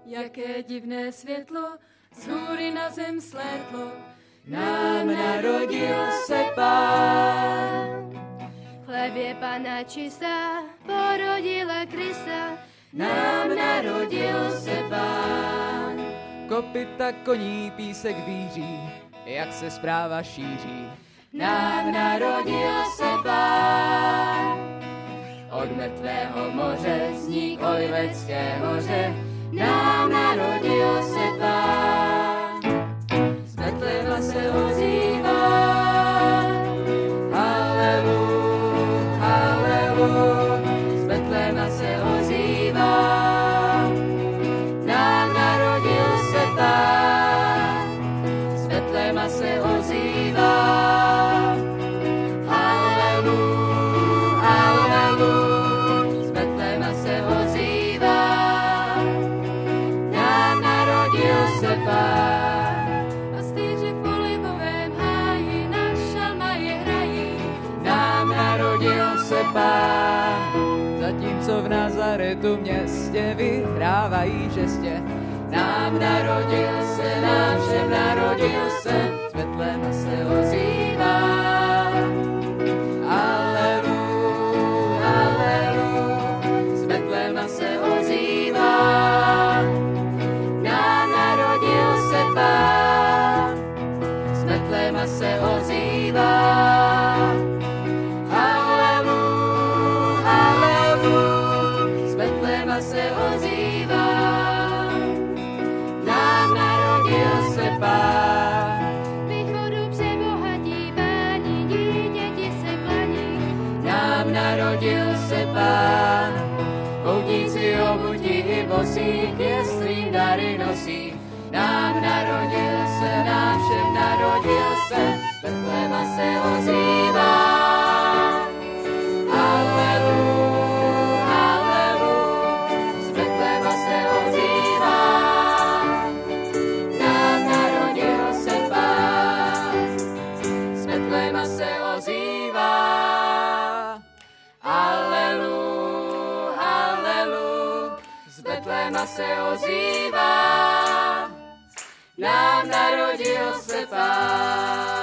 Jaké divné světlo z hůry na zem slétlo, nám narodil se Pán. Chlebie Pana čistá, porodila Krista, nám narodil se Pán. Kopyta koní písek víří, jak se zpráva šíří, nám narodil se Pán. Od mrtvého moře vznik Olivečské hoře, nám narodil se Pán. Z Betléma se ozývá, halelu, halelu. Z Betléma se ozývá, nám narodil se Pán. Z Betléma se ozývá, halelu, halelu. Z Betléma se ozývá, nám narodil se Pán. pastýři v olivovém háji na šalmaje hrají, Nám narodil se Pán. zatímco v Nazaretu městě vyhrávají žestě. Nám narodil se, nám všem narodil se, z Betléma se ozývá. Halelu, halelu, z Betléma se ozývá. Nám narodil se Pán, z Betléma se ozývá. Halelu, halelu, z Betléma se ozývá. Nám narodil se Pán. východu přebohatí páni, dítěti se klaní. Nám narodil se Pán. Poutníci obutí i bosí, jestli dary nosí. Nám narodil se, nám všem narodil se, Betléma se ozývá. Halelu, halelu, z Betléma se ozývá. Nám narodil se Pán, z Betléma se ozývá. Halelu, halelu, z Betléma se ozývá. Nám narodil se Pán.